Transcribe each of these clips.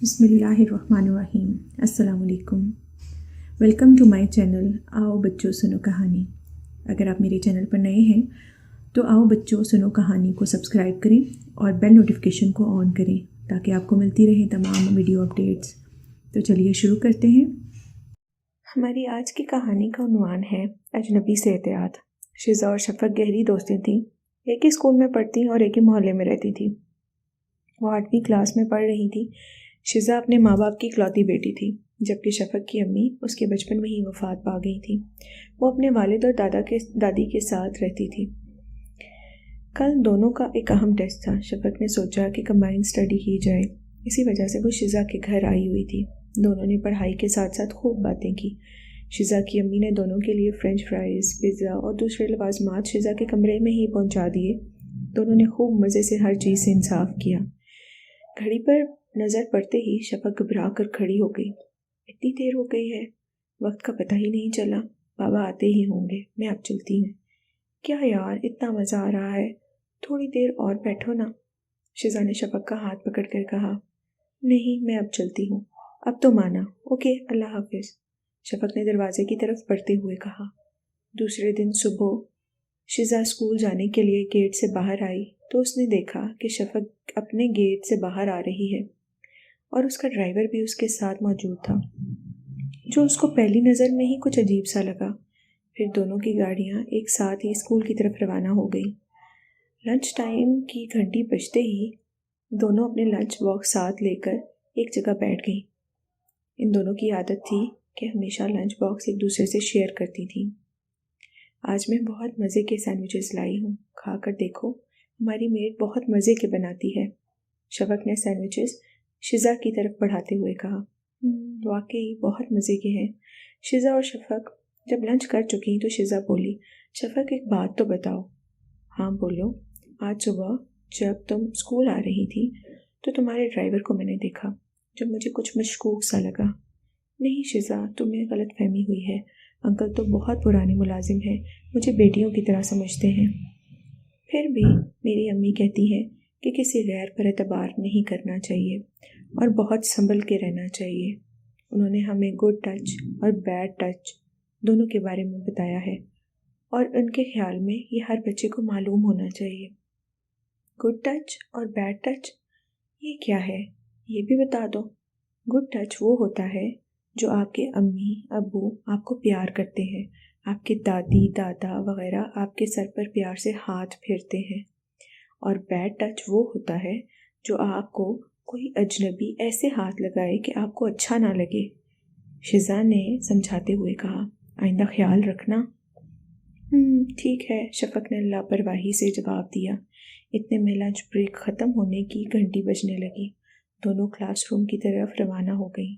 बिस्मिल्लाहिर्रहमानिर्रहीम। अस्सलाम वालेकुम। वेलकम टू माय चैनल आओ बच्चों सुनो कहानी। अगर आप मेरे चैनल पर नए हैं तो आओ बच्चों सुनो कहानी को सब्सक्राइब करें और बेल नोटिफिकेशन को ऑन करें ताकि आपको मिलती रहे तमाम वीडियो अपडेट्स। तो चलिए शुरू करते हैं। हमारी आज की कहानी का उन्वान है अजनबी से एहतियात। शिज़ा और शफ़क़ गहरी दोस्तें थीं। एक ही स्कूल में पढ़ती और एक ही मोहल्ले में रहती थी। वो 8वीं क्लास में पढ़ रही थी। शिज़ा अपने माँ बाप की इकलौती बेटी थी, जबकि शफ़क़ की अम्मी उसके बचपन में ही वफ़ात पा गई थी। वो अपने वालिद और दादी के साथ रहती थी। कल दोनों का एक अहम टेस्ट था। शफ़क़ ने सोचा कि कंबाइंड स्टडी की जाए। इसी वजह से वो शिज़ा के घर आई हुई थी। दोनों ने पढ़ाई के साथ साथ खूब बातें की। शिज़ा की अम्मी ने दोनों के लिए फ़्रेंच फ्राइज़, पिज़्ज़ा और दूसरे लवाज़मात शिज़ा के कमरे में ही पहुंचा दिए। दोनों ने खूब मज़े से हर चीज़ से इंसाफ किया। घड़ी पर नज़र पड़ते ही शफ़क़ घबरा कर खड़ी हो गई। इतनी देर हो गई है, वक्त का पता ही नहीं चला। बाबा आते ही होंगे, मैं अब चलती हूँ। क्या यार, इतना मज़ा आ रहा है, थोड़ी देर और बैठो ना। शिज़ा ने शफ़क़ का हाथ पकड़कर कहा। नहीं, मैं अब चलती हूँ। अब तो माना। ओके, अल्लाह हाफिज़, शफ़क़ ने दरवाजे की तरफ बढ़ते हुए कहा। दूसरे दिन सुबह शिज़ा स्कूल जाने के लिए गेट से बाहर आई तो उसने देखा कि शफ़क़ अपने गेट से बाहर आ रही है और उसका ड्राइवर भी उसके साथ मौजूद था, जो उसको पहली नज़र में ही कुछ अजीब सा लगा। फिर दोनों की गाड़ियाँ एक साथ ही स्कूल की तरफ रवाना हो गई। लंच टाइम की घंटी बजते ही दोनों अपने लंच बॉक्स साथ लेकर एक जगह बैठ गई। इन दोनों की आदत थी कि हमेशा लंच बॉक्स एक दूसरे से शेयर करती थी। आज मैं बहुत मज़े के सैंडविचेस लाई हूँ, खाकर देखो, हमारी मेड बहुत मज़े के बनाती है, शफ़क़ ने सैंडविचेस शिज़ा की तरफ बढ़ाते हुए कहा। वाकई बहुत मज़े के हैं। शिज़ा और शफ़क़ जब लंच कर चुकी तो शिज़ा बोली, शफ़क़ एक बात तो बताओ। हाँ बोलो। आज सुबह जब तुम स्कूल आ रही थी तो तुम्हारे ड्राइवर को मैंने देखा, जो मुझे कुछ मशकूक सा लगा। नहीं शिज़ा, तुम्हें गलतफहमी हुई है। अंकल तो बहुत पुराने मुलाजिम हैं, मुझे बेटियों की तरह समझते हैं। फिर भी मेरी अम्मी कहती है कि किसी गैर पर एतबार नहीं करना चाहिए और बहुत संभल के रहना चाहिए। उन्होंने हमें गुड टच और बैड टच दोनों के बारे में बताया है और उनके ख्याल में ये हर बच्चे को मालूम होना चाहिए। गुड टच और बैड टच, ये क्या है, ये भी बता दो। गुड टच वो होता है जो आपके अम्मी अब्बू आपको प्यार करते हैं, आपके दादी दादा वगैरह आपके सर पर प्यार से हाथ फेरते हैं। और बैड टच वो होता है जो आपको कोई अजनबी ऐसे हाथ लगाए कि आपको अच्छा ना लगे। शिज़ा ने समझाते हुए कहा, आइंदा ख्याल रखना। ठीक है, शफ़क़ ने लापरवाही से जवाब दिया। इतने में लंच ब्रेक ख़त्म होने की घंटी बजने लगी। दोनों क्लासरूम की तरफ रवाना हो गई।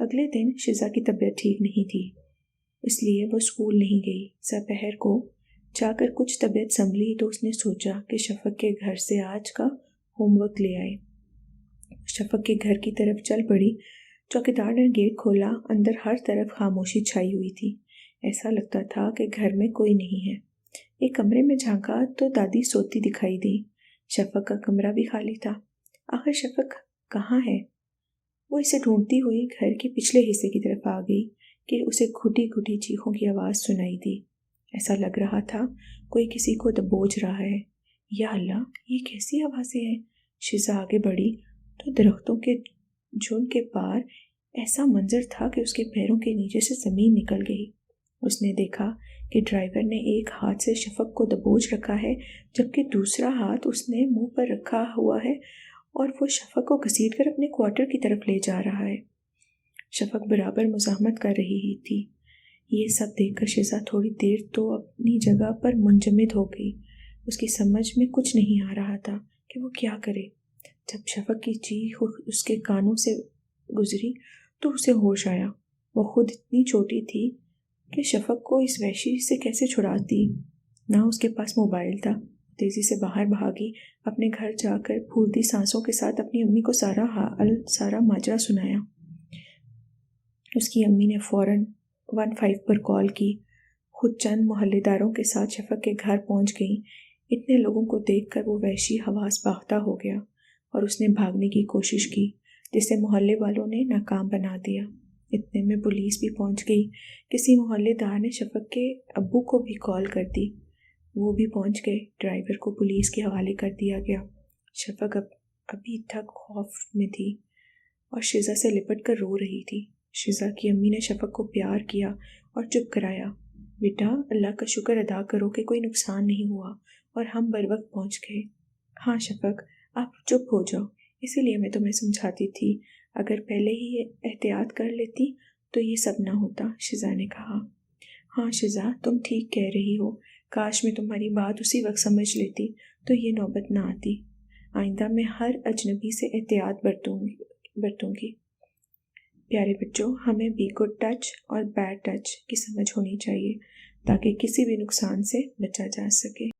अगले दिन शिज़ा की तबीयत ठीक नहीं थी, इसलिए वो स्कूल नहीं गई। दोपहर को जाकर कुछ तबीयत संभली तो उसने सोचा कि शफ़क़ के घर से आज का होमवर्क ले आए। शफ़क़ के घर की तरफ चल पड़ी। चौकीदार ने गेट खोला। अंदर हर तरफ खामोशी छाई हुई थी। ऐसा लगता था कि घर में कोई नहीं है। एक कमरे में झांका तो दादी सोती दिखाई दी। शफ़क़ का कमरा भी खाली था। आखिर शफ़क़ कहाँ है? वो इसे ढूंढती हुई घर के पिछले हिस्से की तरफ आ गई कि उसे घुटी घुटी चीखों की आवाज़ सुनाई दी। ऐसा लग रहा था कोई किसी को दबोच रहा है। या अल्लाह, ये कैसी आवाज़ें हैं? शिज़ा आगे बढ़ी तो दरख्तों के झुंड के पार ऐसा मंजर था कि उसके पैरों के नीचे से ज़मीन निकल गई। उसने देखा कि ड्राइवर ने एक हाथ से शफ़क़ को दबोच रखा है, जबकि दूसरा हाथ उसने मुंह पर रखा हुआ है और वो शफ़क़ को घसीटकर अपने क्वार्टर की तरफ ले जा रहा है। शफ़क़ बराबर मुज़ाहमत कर रही थी। ये सब देखकर शिज़ा थोड़ी देर तो अपनी जगह पर मुंजमद हो गई। उसकी समझ में कुछ नहीं आ रहा था कि वो क्या करे। जब शफ़क़ की चीख उसके कानों से गुजरी तो उसे होश आया। वो खुद इतनी छोटी थी कि शफ़क़ को इस वहशी से कैसे छुड़ाती। ना उसके पास मोबाइल था। तेज़ी से बाहर भागी। अपने घर जाकर फूलती सांसों के साथ अपनी अम्मी को सारा माजरा सुनाया। उसकी अम्मी ने फ़ौरन 15 पर कॉल की। खुद चंद मोहल्लेदारों के साथ शफ़क़ के घर पहुंच गई। इतने लोगों को देखकर वो वहशी हवास बाख्ता हो गया اور اس نے بھاگنے کی کوشش کی جسے محلے والوں نے ناکام بنا دیا۔ اتنے میں پولیس بھی پہنچ گئی۔ کسی محلے دار نے شفق کے ابو کو بھی کال کر دی، وہ بھی پہنچ گئے۔ ڈرائیور کو پولیس کے حوالے کر دیا گیا۔ شفق ابھی تک خوف میں تھی اور شزا سے لپٹ کر رو رہی تھی۔ شزا کی امی نے شفق کو پیار کیا اور چپ کرایا۔ بیٹا، اللہ کا شکر ادا کرو کہ کوئی نقصان نہیں ہوا اور ہم بر وقت پہنچ گئے۔ ہاں شفق، آپ چپ ہو جاؤ، اسی لیے میں تمہیں سمجھاتی تھی، اگر پہلے ہی احتیاط کر لیتی تو یہ سب نہ ہوتا، شزا نے کہا۔ ہاں شزا، تم ٹھیک کہہ رہی ہو، کاش میں تمہاری بات اسی وقت سمجھ لیتی تو یہ نوبت نہ آتی۔ آئندہ میں ہر اجنبی سے احتیاط برتوں گی۔ پیارے بچوں، ہمیں بھی گڈ ٹچ اور بیڈ ٹچ کی سمجھ ہونی چاہیے تاکہ کسی بھی نقصان سے بچا جا سکے۔